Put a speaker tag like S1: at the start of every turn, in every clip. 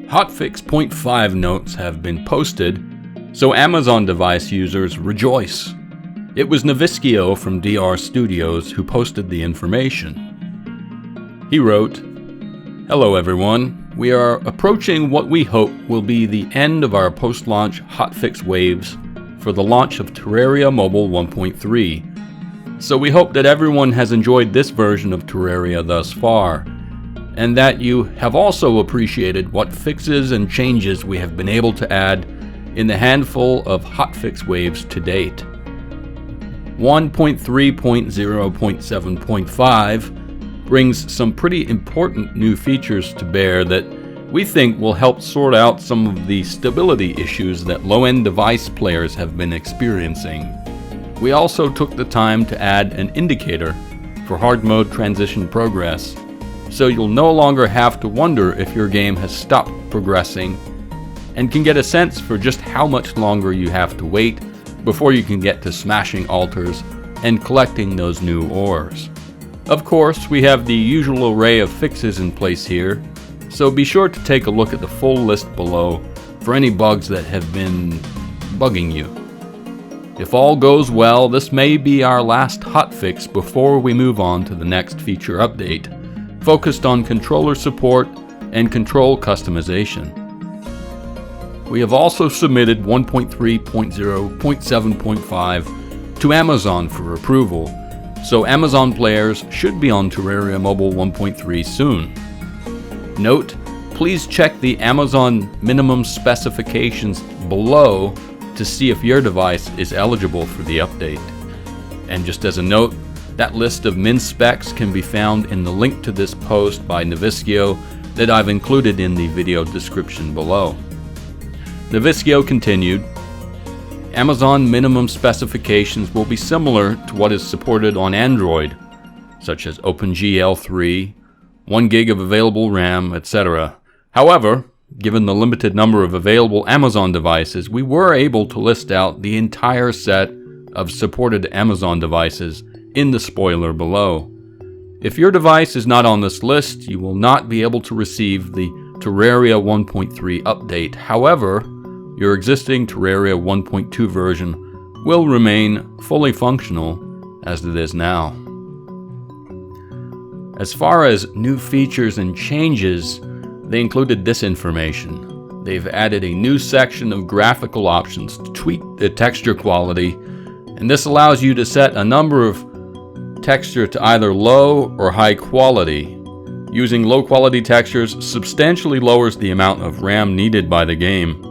S1: Hotfix 0.5 notes have been posted, so Amazon device users rejoice. It was Neviskio from DR Studios who posted the information. He wrote, "Hello everyone, we are approaching what we hope will be the end of our post-launch hotfix waves for the launch of Terraria Mobile 1.3. So we hope that everyone has enjoyed this version of Terraria thus far, and that you have also appreciated what fixes and changes we have been able to add in the handful of hotfix waves to date. 1.3.0.7.5 brings some pretty important new features to bear that we think will help sort out some of the stability issues that low-end device players have been experiencing. We also took the time to add an indicator for hard mode transition progress, so you'll no longer have to wonder if your game has stopped progressing and can get a sense for just how much longer you have to wait before you can get to smashing altars and collecting those new ores. Of course, we have the usual array of fixes in place here, so be sure to take a look at the full list below for any bugs that have been bugging you. If all goes well, this may be our last hotfix before we move on to the next feature update, focused on controller support and control customization. We have also submitted 1.3.0.7.5 to Amazon for approval, so Amazon players should be on Terraria Mobile 1.3 soon. Note, please check the Amazon minimum specifications below to see if your device is eligible for the update. And just as a note, that list of min specs can be found in the link to this post by Neviskio that I've included in the video description below. Neviskio continued, Amazon minimum specifications will be similar to what is supported on Android, such as OpenGL3, 1 gig of available RAM, etc. However, given the limited number of available Amazon devices, we were able to list out the entire set of supported Amazon devices in the spoiler below. If your device is not on this list, you will not be able to receive the Terraria 1.3 update. However, your existing Terraria 1.2 version will remain fully functional as it is now. As far as new features and changes, they included this information. They've added a new section of graphical options to tweak the texture quality, and this allows you to set a number of texture to either low or high quality. Using low quality textures substantially lowers the amount of RAM needed by the game.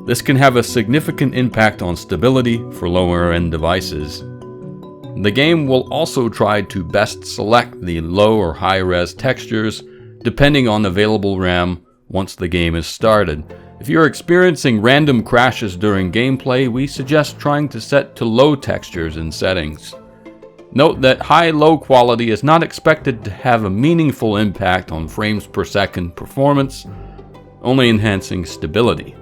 S1: This can have a significant impact on stability for lower end devices. The game will also try to best select the low or high res textures depending on available RAM once the game is started. If you're experiencing random crashes during gameplay, we suggest trying to set to low textures in settings. Note that high-low quality is not expected to have a meaningful impact on frames per second performance, only enhancing stability.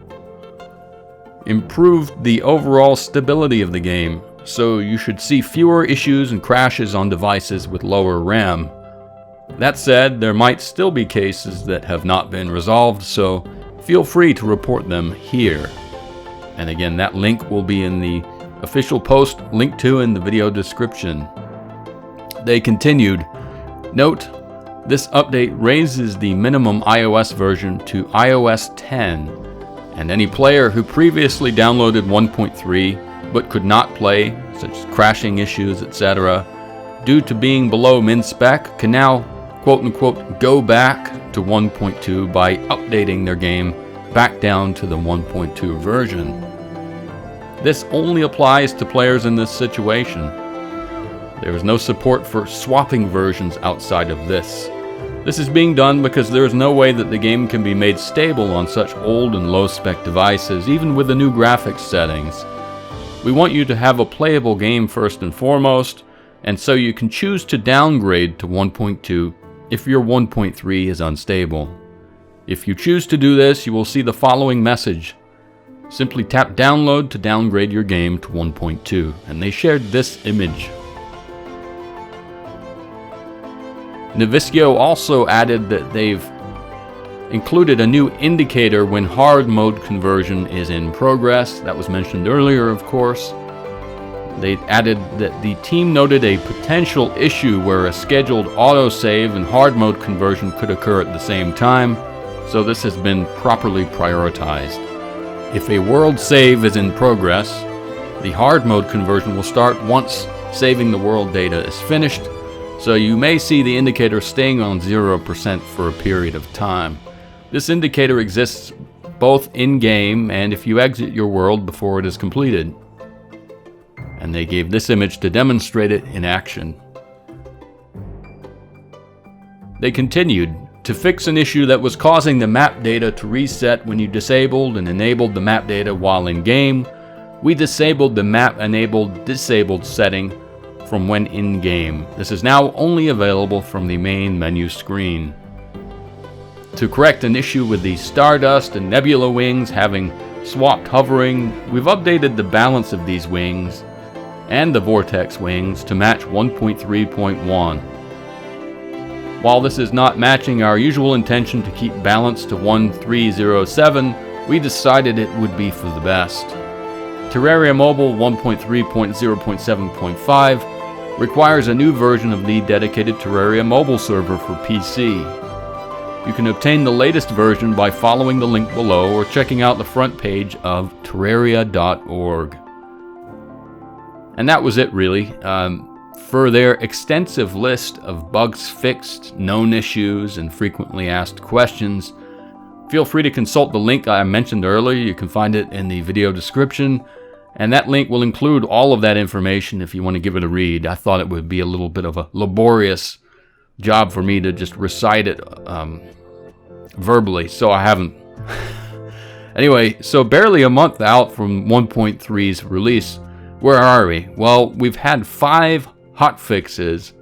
S1: Improved the overall stability of the game, so you should see fewer issues and crashes on devices with lower RAM. That said, there might still be cases that have not been resolved, so feel free to report them here. And again, that link will be in the official post linked to in the video description. They continued, note, this update raises the minimum iOS version to iOS 10, and any player who previously downloaded 1.3 but could not play, such as crashing issues, etc., due to being below min spec, can now quote-unquote go back to 1.2 by updating their game back down to the 1.2 version. This only applies to players in this situation. There is no support for swapping versions outside of this. This is being done because there is no way that the game can be made stable on such old and low-spec devices, even with the new graphics settings. We want you to have a playable game first and foremost, and so you can choose to downgrade to 1.2 if your 1.3 is unstable. If you choose to do this, you will see the following message. Simply tap download to downgrade your game to 1.2, and they shared this image. Neviskio also added that they've included a new indicator when hard mode conversion is in progress. That was mentioned earlier, of course. They added that the team noted a potential issue where a scheduled autosave and hard mode conversion could occur at the same time, so this has been properly prioritized. If a world save is in progress, the hard mode conversion will start once saving the world data is finished, so you may see the indicator staying on 0% for a period of time. This indicator exists both in-game and if you exit your world before it is completed. And they gave this image to demonstrate it in action. They continued, to fix an issue that was causing the map data to reset when you disabled and enabled the map data while in-game, we disabled the map enabled disabled setting from when in-game. This is now only available from the main menu screen. To correct an issue with the Stardust and Nebula wings having swapped hovering, we've updated the balance of these wings and the Vortex wings to match 1.3.1. While this is not matching our usual intention to keep balance to 1307, we decided it would be for the best. Terraria Mobile 1.3.0.7.5 requires a new version of the dedicated Terraria mobile server for PC. You can obtain the latest version by following the link below or checking out the front page of Terraria.org. And that was it, really. For their extensive list of bugs fixed, known issues, and frequently asked questions, feel free to consult the link I mentioned earlier. You can find it in the video description, and that link will include all of that information if you want to give it a read. I thought it would be a little bit of a laborious job for me to just recite it verbally, so I haven't. Anyway, so barely a month out from 1.3's release, where are we? Well, we've had 5 hotfixes,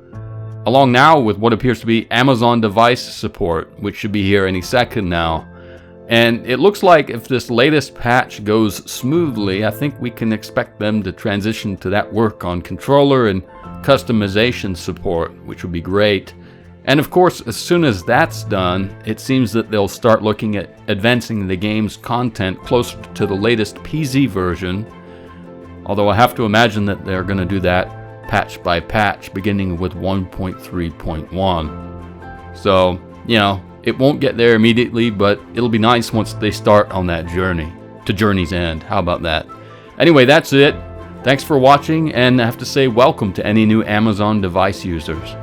S1: along now with what appears to be Amazon device support, which should be here any second now. And it looks like if this latest patch goes smoothly, I think we can expect them to transition to that work on controller and customization support, which would be great. And of course, as soon as that's done, it seems that they'll start looking at advancing the game's content closer to the latest PC version. Although I have to imagine that they're going to do that patch by patch, beginning with 1.3.1. So, you know, it won't get there immediately, but it'll be nice once they start on that journey, to Journey's End. How about that? Anyway, that's it. Thanks for watching, and I have to say welcome to any new Amazon device users.